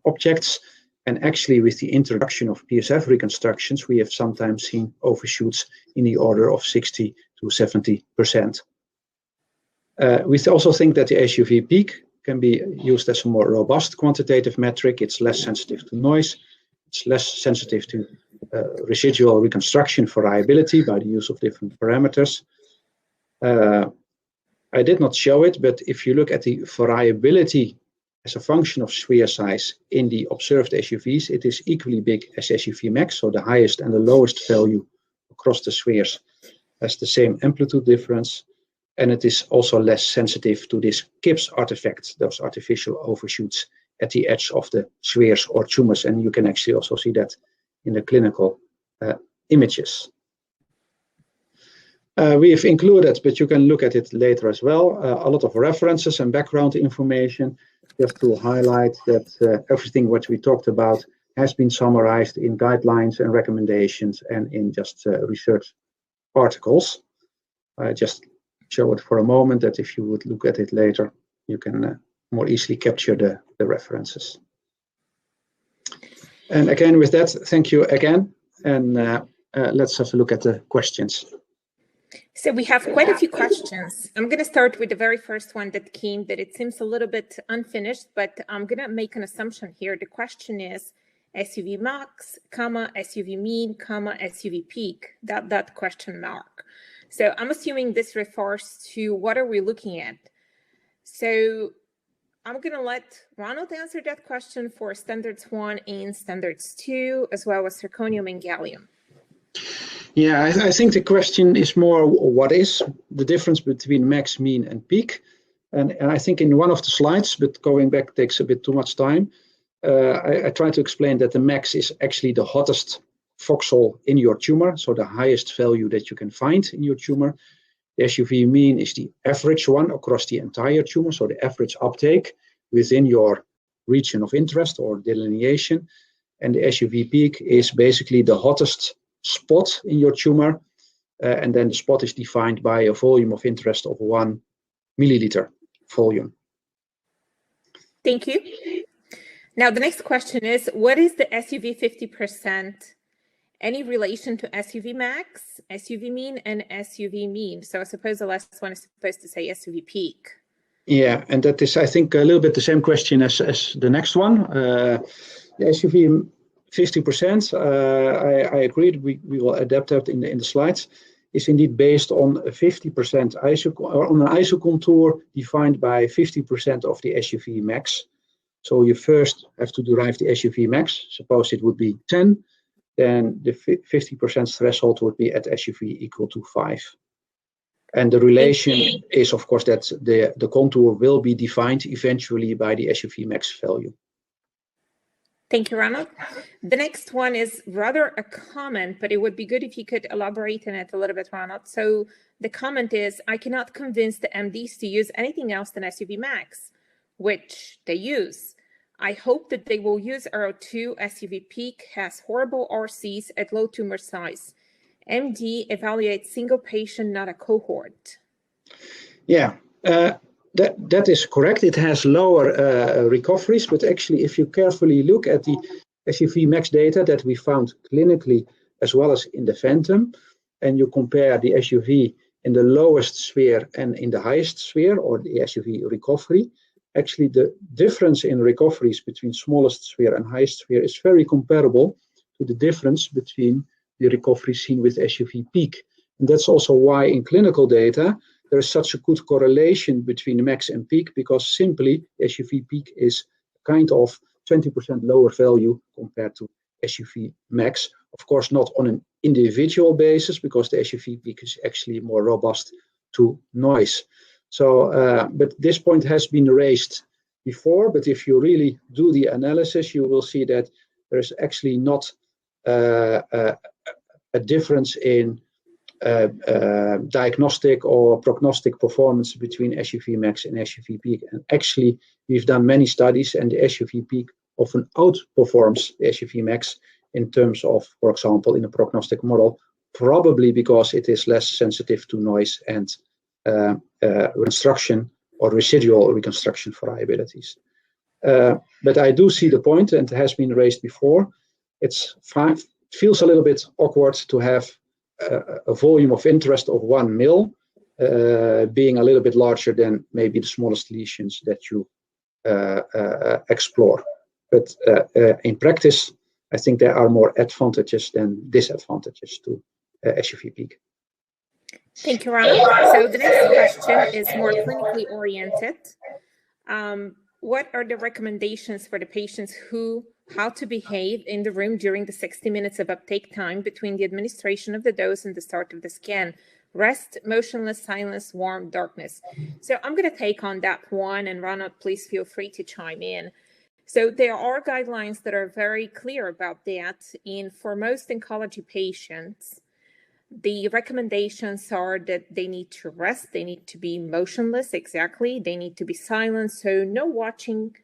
Speaker 2: objects. And actually, with the introduction of PSF reconstructions, we have sometimes seen overshoots in the order of 60 to 70%. We also think that the SUV peak can be used as a more robust quantitative metric. It's less sensitive to noise. It's less sensitive to residual reconstruction variability by the use of different parameters. I did not show it, but if you look at the variability as a function of sphere size in the observed SUVs, it is equally big as SUV max, so the highest and the lowest value across the spheres has the same amplitude difference, and it is also less sensitive to this Gibbs artifact, those artificial overshoots at the edge of the spheres or tumors, and you can actually also see that in the clinical images. We have included, but you can look at it later as well, a lot of references and background information, just to highlight that everything what we talked about has been summarized in guidelines and recommendations and in just research articles. I just show it for a moment that if you would look at it later, you can more easily capture the references. And again, with that, thank you again. And let's have a look at the questions.
Speaker 1: So we have quite a few questions. I'm going to start with the very first one that came, that it seems a little bit unfinished, but I'm going to make an assumption here. The question is SUV max, comma, SUV mean, comma, SUV peak, that question mark. So I'm assuming this refers to what are we looking at? So I'm going to let Ronald answer that question for standards 1 and standards 2, as well as zirconium and gallium.
Speaker 2: Yeah, I think the question is more what is the difference between max, mean, and peak. And I think in one of the slides, but going back takes a bit too much time, I try to explain that the max is actually the hottest voxel in your tumor, so the highest value that you can find in your tumor. The SUV mean is the average one across the entire tumor, so the average uptake within your region of interest or delineation. And the SUV peak is basically the hottest spot in your tumor, and then the spot is defined by a volume of interest of 1 milliliter volume.
Speaker 1: Thank you. Now the next question is, what is the SUV 50%? Any relation to SUV max, SUV mean, and SUV mean? So I suppose the last one is supposed to say SUV peak. Yeah,
Speaker 2: and that is, I think, a little bit the same question as the next one. The SUV 50%, I agreed, we will adapt that in the slides, is indeed based on a 50% on an isocontour defined by 50% of the SUV max. So you first have to derive the SUV max. Suppose it would be 10. Then the 50% threshold would be at SUV equal to 5. And the relation is, of course, that the contour will be defined eventually by the SUV max value.
Speaker 1: Thank you, Ronald. The next one is rather a comment, but it would be good if you could elaborate on it a little bit, Ronald. So the comment is, I cannot convince the MDs to use anything else than SUV max, which they use. I hope that they will use EARL2 SUV peak has horrible RCs at low tumor size. MD evaluates single patient, not a cohort.
Speaker 2: Yeah, that is correct. It has lower recoveries, but actually, if you carefully look at the SUV max data that we found clinically as well as in the Phantom, and you compare the SUV in the lowest sphere and in the highest sphere, or the SUV recovery, actually the difference in recoveries between smallest sphere and highest sphere is very comparable to the difference between the recovery seen with SUV peak. And that's also why in clinical data, there is such a good correlation between max and peak, because simply SUV peak is kind of 20% lower value compared to SUV max. Of course, not on an individual basis, because the SUV peak is actually more robust to noise. So, but this point has been raised before, but if you really do the analysis, you will see that there's actually not a difference in diagnostic or prognostic performance between SUV max and SUV peak. And actually, we've done many studies, and the SUV peak often outperforms the SUV max in terms of, for example, in a prognostic model, probably because it is less sensitive to noise and reconstruction or residual reconstruction variabilities. But I do see the point, and it has been raised before. It feels a little bit awkward to have a volume of interest of 1 mil being a little bit larger than maybe the smallest lesions that you explore. But in practice, I think there are more advantages than disadvantages to SUV peak.
Speaker 1: Thank you, Ronald. So the next question is more clinically oriented. What are the recommendations for the patients how to behave in the room during the 60 minutes of uptake time between the administration of the dose and the start of the scan? Rest, motionless, silence, warm, darkness. So I'm going to take on that one, and Ronald, please feel free to chime in. So there are guidelines that are very clear about that. For most oncology patients, the recommendations are that they need to rest, they need to be motionless, exactly, they need to be silent, so no watching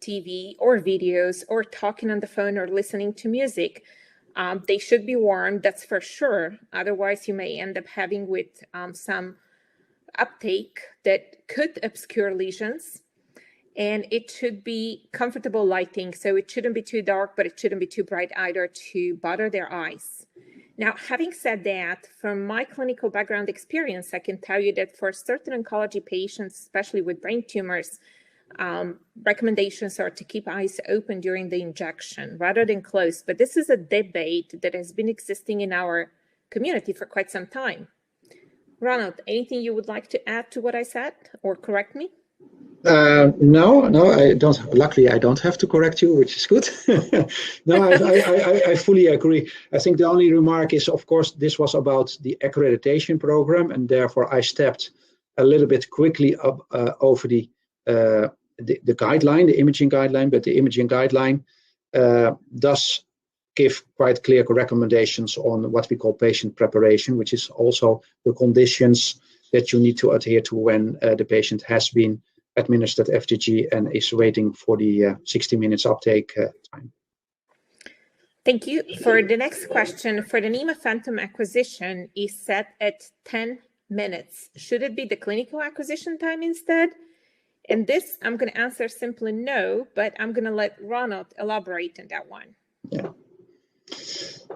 Speaker 1: TV or videos or talking on the phone or listening to music. They should be warm, that's for sure. Otherwise, you may end up having with some uptake that could obscure lesions. And it should be comfortable lighting, so it shouldn't be too dark, but it shouldn't be too bright either to bother their eyes. Now, having said that, from my clinical background experience, I can tell you that for certain oncology patients, especially with brain tumors, recommendations are to keep eyes open during the injection rather than closed. But this is a debate that has been existing in our community for quite some time. Ronald, anything you would like to add to what I said or correct me?
Speaker 2: No, I don't. Luckily, I don't have to correct you, which is good. No, I fully agree. I think the only remark is, of course, this was about the accreditation program, and therefore I stepped a little bit quickly up over the guideline, the imaging guideline. But the imaging guideline does give quite clear recommendations on what we call patient preparation, which is also the conditions that you need to adhere to when the patient has been administered FDG and is waiting for the 60 minutes uptake time.
Speaker 1: Thank you. For the next question, for the NEMA Phantom acquisition is set at 10 minutes. Should it be the clinical acquisition time instead? And this, I'm going to answer simply no, but I'm going to let Ronald elaborate on that one.
Speaker 2: Yeah.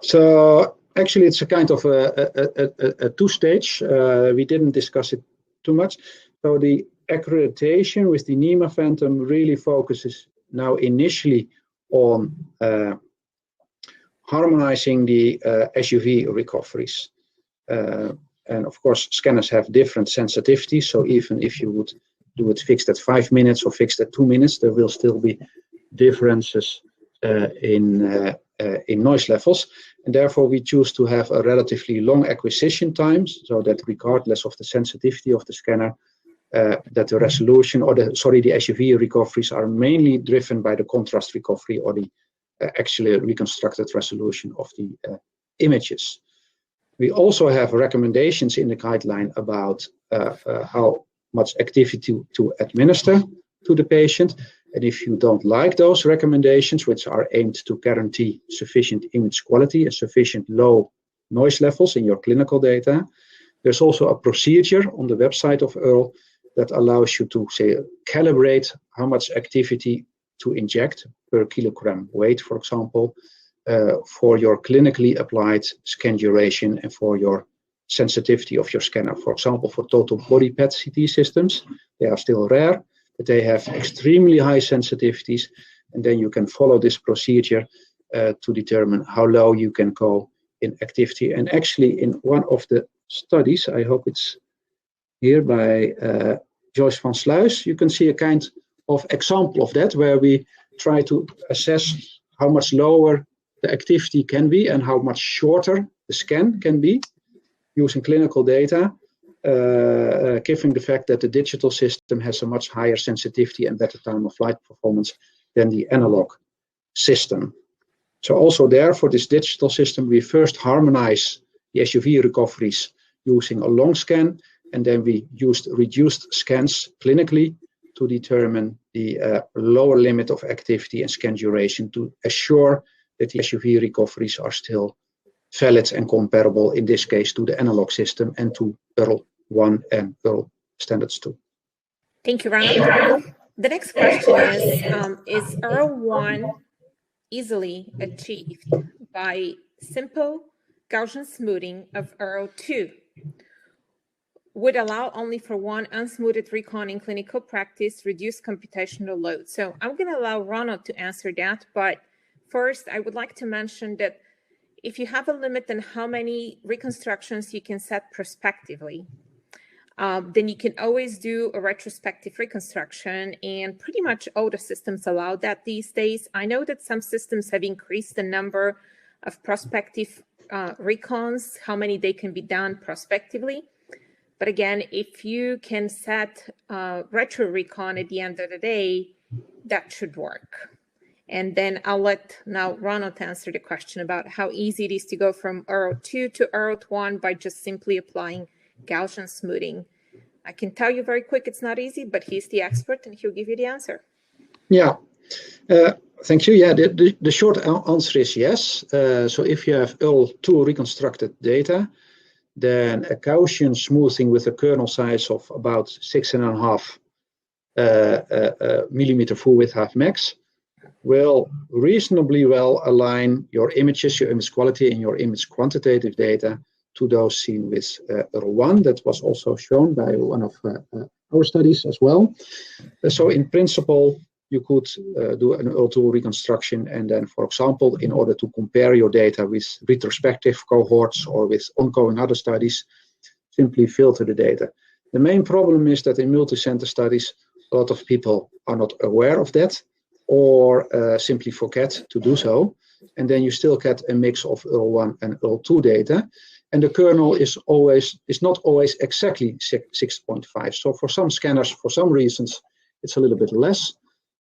Speaker 2: So actually, it's a kind of a two-stage. We didn't discuss it too much. So the accreditation with the NEMA Phantom really focuses now initially on harmonizing the SUV recoveries. And of course, scanners have different sensitivities. So even if you would do it fixed at 5 minutes or fixed at 2 minutes, there will still be differences in noise levels. And therefore, we choose to have a relatively long acquisition time, so that regardless of the sensitivity of the scanner, that the resolution or the SUV recoveries are mainly driven by the contrast recovery or the actually reconstructed resolution of the images. We also have recommendations in the guideline about how much activity to administer to the patient. And if you don't like those recommendations, which are aimed to guarantee sufficient image quality and sufficient low noise levels in your clinical data, there's also a procedure on the website of EARL that allows you to, say, calibrate how much activity to inject per kilogram weight, for example, for your clinically applied scan duration and for your sensitivity of your scanner. For example, for total body PET CT systems, they are still rare, but they have extremely high sensitivities, and then you can follow this procedure to determine how low you can go in activity. And actually, in one of the studies, I hope it's here by Joyce van Sluis, you can see a kind of example of that, where we try to assess how much lower the activity can be and how much shorter the scan can be using clinical data, given the fact that the digital system has a much higher sensitivity and better time of flight performance than the analog system. So also there, for this digital system, we first harmonize the SUV recoveries using a long scan, and then we used reduced scans clinically to determine the lower limit of activity and scan duration to assure that the SUV recoveries are still valid and comparable, in this case, to the analog system and to EARL 1 and EARL standards 2.
Speaker 1: Thank you, Ronald. The next question is EARL 1 easily achieved by simple Gaussian smoothing of EARL 2? Would allow only for one unsmoothed recon in clinical practice, reduce computational load. So I'm going to allow Ronald to answer that, but first I would like to mention that if you have a limit on how many reconstructions you can set prospectively, then you can always do a retrospective reconstruction, and pretty much all the systems allow that these days. I know that some systems have increased the number of prospective recons, how many they can be done prospectively. But again, if you can set retro recon at the end of the day, that should work. And then I'll let now Ronald answer the question about how easy it is to go from EARL 2 to EARL 1 by just simply applying Gaussian smoothing. I can tell you very quick, it's not easy, but he's the expert and he'll give you the answer.
Speaker 2: Yeah, thank you. Yeah, the short answer is yes. So if you have EARL 2 reconstructed data, then a Gaussian smoothing with a kernel size of about 6.5 millimeter full width half max will reasonably well align your images, your image quality, and your image quantitative data to those seen with EARL 1. That was also shown by one of our studies as well. So in principle, you could do an EARL 2 reconstruction, and then, for example, in order to compare your data with retrospective cohorts or with ongoing other studies, simply filter the data. The main problem is that in multi-center studies, a lot of people are not aware of that, or simply forget to do so, and then you still get a mix of EARL 1 and EARL 2 data, and the kernel is not always exactly 6.5. So for some scanners, for some reasons, it's a little bit less,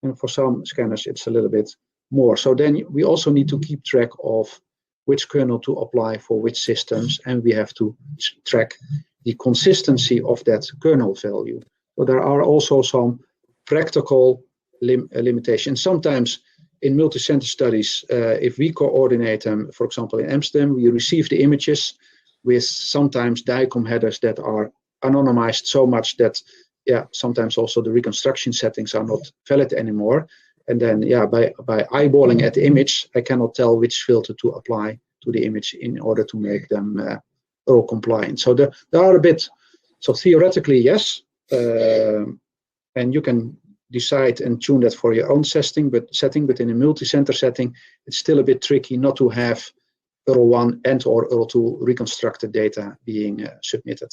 Speaker 2: and for some scanners, it's a little bit more. So then we also need to keep track of which kernel to apply for which systems, and we have to track the consistency of that kernel value. So there are also some practical limitations. Sometimes in multi-center studies, if we coordinate them, for example, in Amsterdam, we receive the images with sometimes DICOM headers that are anonymized so much that sometimes also the reconstruction settings are not valid anymore. And then, by eyeballing at the image, I cannot tell which filter to apply to the image in order to make them EARL compliant. So there are a bit, so theoretically, yes, and you can decide and tune that for your own setting, but in a multi-center setting, it's still a bit tricky not to have EARL 1 and or EARL 2 reconstructed data being submitted.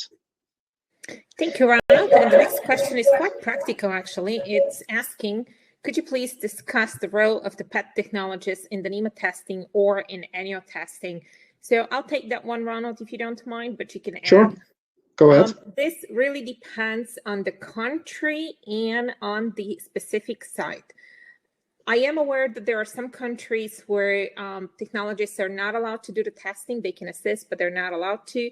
Speaker 1: Thank you, Ronald. And the next question is quite practical, actually. It's asking, could you please discuss the role of the PET technologies in the NEMA testing or in annual testing? So I'll take that one, Ronald, if you don't mind, but you can add.
Speaker 2: Sure. Go ahead.
Speaker 1: This really depends on the country and on the specific site. I am aware that there are some countries where technologists are not allowed to do the testing. They can assist, but they're not allowed to.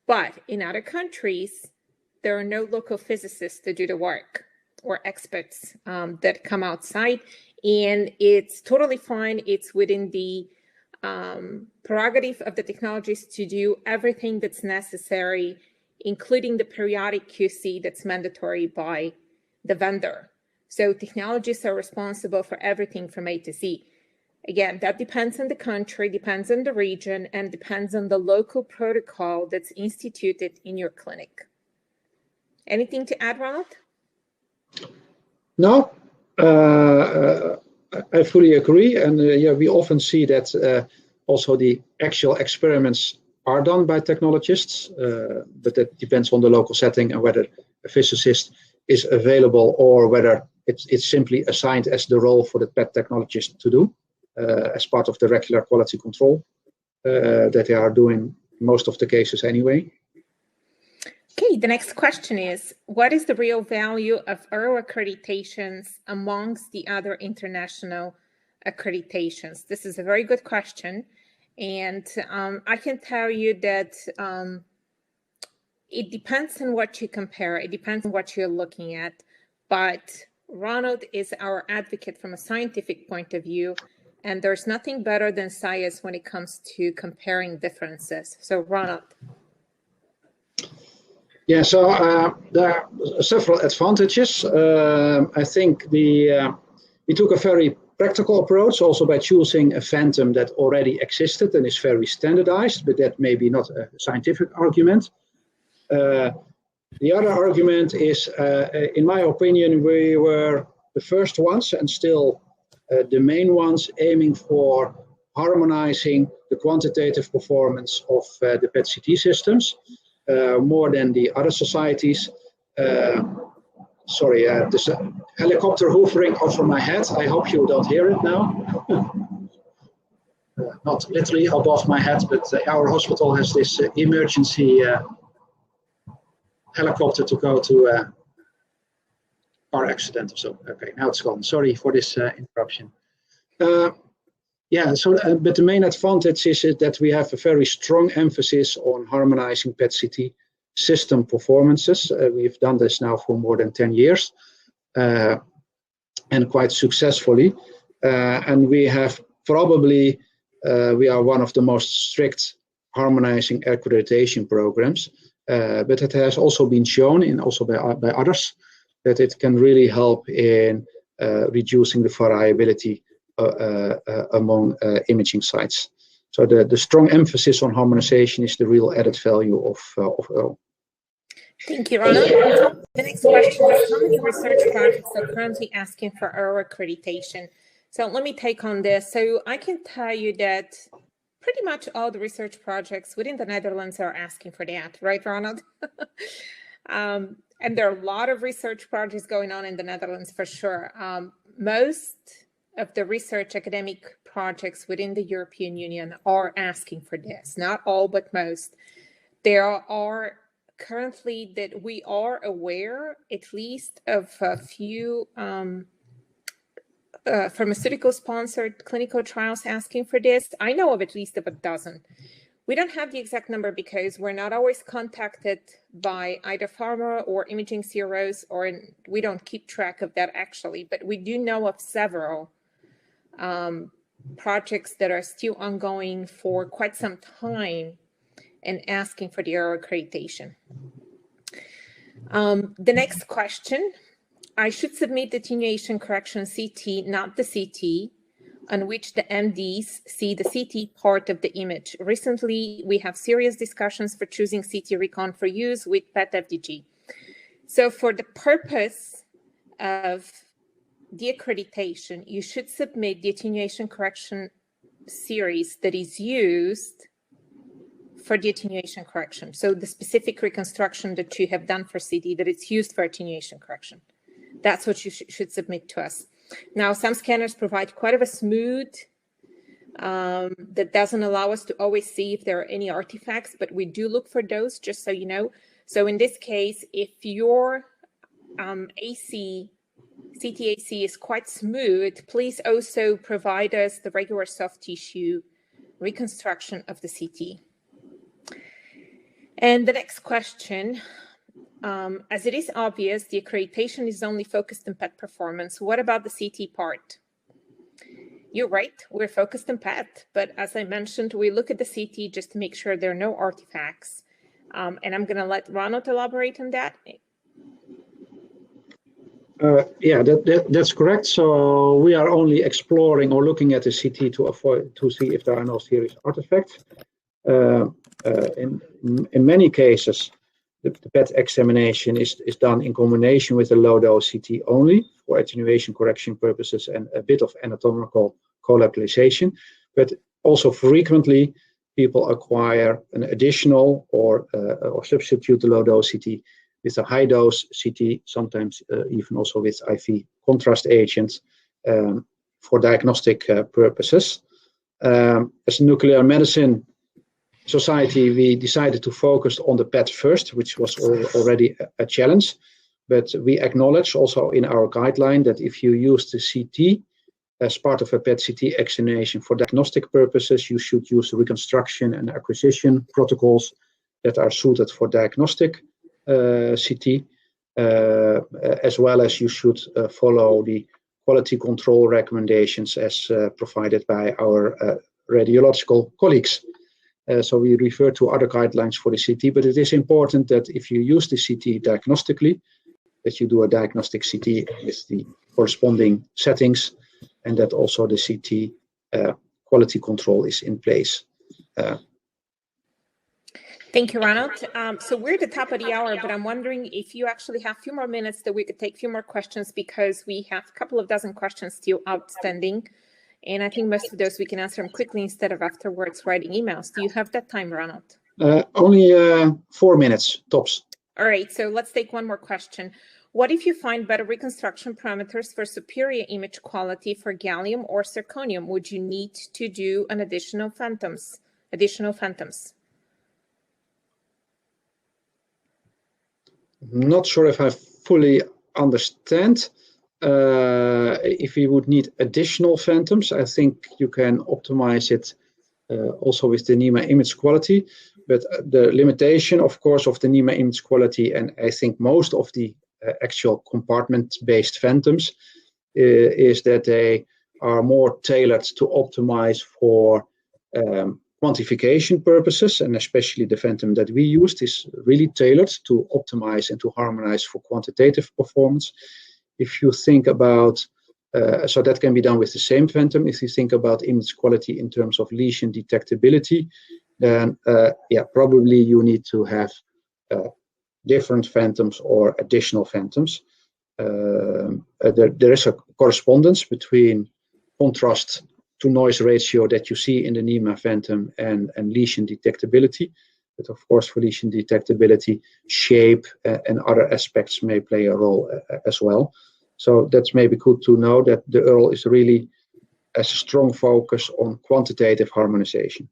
Speaker 1: But in other countries, there are no local physicists to do the work. or experts that come outside, and it's totally fine. It's within the prerogative of the technologists to do everything that's necessary, including the periodic QC that's mandatory by the vendor. So technologists are responsible for everything from A to Z. Again, that depends on the country, depends on the region, and depends on the local protocol that's instituted in your clinic. Anything to add, Ronald?
Speaker 2: No, I fully agree. And yeah, we often see that also the actual experiments are done by technologists, but that depends on the local setting and whether a physicist is available or whether it's simply assigned as the role for the PET technologist to do as part of the regular quality control that they are doing most of the cases anyway.
Speaker 1: Okay, the next question is, what is the real value of EARL accreditations amongst the other international accreditations? This is a very good question. And I can tell you that it depends on what you compare. It depends on what you're looking at. But Ronald is our advocate from a scientific point of view. And there's nothing better than science when it comes to comparing differences. So Ronald.
Speaker 2: Yeah, so there are several advantages. I think we took a very practical approach also by choosing a phantom that already existed and is very standardized, but that may be not a scientific argument. The other argument is, in my opinion, we were the first ones and still the main ones aiming for harmonizing the quantitative performance of the PET-CT systems more than the other societies. Sorry, there's a helicopter hovering over my head. I hope you don't hear it now. Not literally above my head, but our hospital has this emergency helicopter to go to a car accident or so. Okay, now it's gone. Sorry for this interruption. Yeah, so but the main advantage is that we have a very strong emphasis on harmonizing PET-CT system performances. We've done this now for more than 10 years and quite successfully. And we have probably, we are one of the most strict harmonizing accreditation programs. But it has also been shown, also by others, that it can really help in reducing the variability among imaging sites. So the strong emphasis on harmonization is the real added value of EARL.
Speaker 1: Thank you, Ronald. The next question is, how many research projects are currently asking for EARL accreditation? So let me take on this. So I can tell you that pretty much all the research projects within the Netherlands are asking for that, right, Ronald? And there are a lot of research projects going on in the Netherlands for sure. Most of the research academic projects within the European Union are asking for this. Not all, but most. There are currently, that we are aware, at least of a few pharmaceutical-sponsored clinical trials asking for this. I know of at least of a dozen. We don't have the exact number because we're not always contacted by either pharma or imaging CROs, or we don't keep track of that actually, but we do know of several projects that are still ongoing for quite some time and asking for the EARL accreditation. The next question, I should submit the attenuation correction CT, not the CT, on which the MDs see the CT part of the image. Recently, we have serious discussions for choosing CT recon for use with PET FDG. So for the purpose of the accreditation, you should submit the attenuation correction series that is used for the attenuation correction. So the specific reconstruction that you have done for CT, that it's used for attenuation correction. That's what you should submit to us. Now, some scanners provide quite of a smooth, that doesn't allow us to always see if there are any artifacts, but we do look for those, just so you know. So in this case, if your CTAC is quite smooth, please also provide us the regular soft tissue reconstruction of the CT. And the next question, As it is obvious, the accreditation is only focused on PET performance. What about the CT part? You're right, we're focused on PET, but as I mentioned, we look at the CT just to make sure there are no artifacts. And I'm going to let Ronald elaborate on that.
Speaker 2: Yeah, that's correct. So we are only exploring or looking at the CT to see if there are no serious artifacts. In many cases, the PET examination is done in combination with a low-dose CT only for attenuation correction purposes and a bit of anatomical colocalization. But also frequently, people acquire an additional or substitute the low-dose CT with a high-dose CT, sometimes even also with IV contrast agents for diagnostic purposes. As a nuclear medicine society, we decided to focus on the PET first, which was already a challenge. But we acknowledge also in our guideline that if you use the CT as part of a PET-CT examination for diagnostic purposes, you should use reconstruction and acquisition protocols that are suited for diagnostic CT, as well as you should follow the quality control recommendations as provided by our radiological colleagues. So we refer to other guidelines for the CT, but it is important that if you use the CT diagnostically, that you do a diagnostic CT with the corresponding settings, and that also the CT quality control is in place.
Speaker 1: Thank you, Ronald. So we're at the top of the hour, but I'm wondering if you actually have a few more minutes that we could take a few more questions, because we have a couple of dozen questions still outstanding. And I think most of those we can answer them quickly instead of afterwards writing emails. Do you have that time, Ronald?
Speaker 2: Only 4 minutes, tops.
Speaker 1: All right, so let's take one more question. What if you find better reconstruction parameters for superior image quality for gallium or zirconium? Would you need to do an additional phantoms?
Speaker 2: Not sure if I fully understand. If you would need additional phantoms, I think you can optimize it also with the NEMA image quality. But the limitation, of course, of the NEMA image quality, and I think most of the actual compartment-based phantoms, is that they are more tailored to optimize for quantification purposes, and especially the phantom that we used is really tailored to optimize and to harmonize for quantitative performance. If you think about, so that can be done with the same phantom. If you think about image quality in terms of lesion detectability, then yeah, probably you need to have different phantoms or additional phantoms. There is a correspondence between contrast to noise ratio that you see in the NEMA phantom and lesion detectability. But of course, for lesion detectability, shape and other aspects may play a role as well. So that's maybe good to know that the EARL is really a strong focus on quantitative harmonization.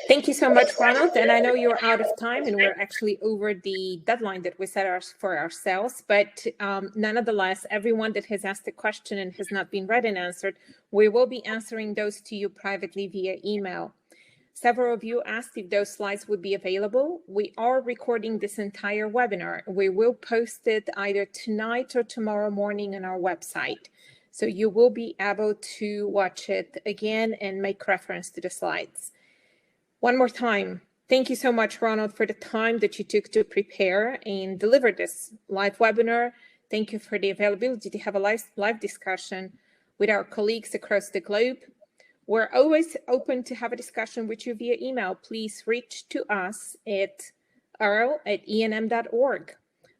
Speaker 1: Thank you so much, Ronald. And I know you're out of time and we're actually over the deadline that we set for ourselves. But nonetheless, everyone that has asked a question and has not been read and answered, we will be answering those to you privately via email. Several of you asked if those slides would be available. We are recording this entire webinar. We will post it either tonight or tomorrow morning on our website. So you will be able to watch it again and make reference to the slides. One more time, thank you so much, Ronald, for the time that you took to prepare and deliver this live webinar. Thank you for the availability to have a live discussion with our colleagues across the globe. We're always open to have a discussion with you via email. Please reach to us at earl@eanm.org.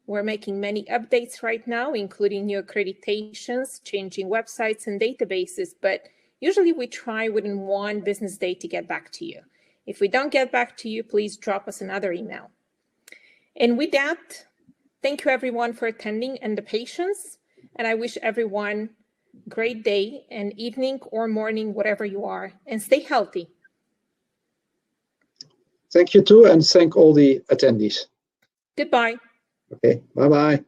Speaker 1: We're making many updates right now, including new accreditations, changing websites and databases, but usually we try within 1 business day to get back to you. If we don't get back to you, please drop us another email. And with that, thank you everyone for attending and the patience, and I wish everyone great day and evening or morning, whatever you are, and stay healthy.
Speaker 2: Thank you too, and thank all the attendees.
Speaker 1: Goodbye.
Speaker 2: Okay, bye-bye.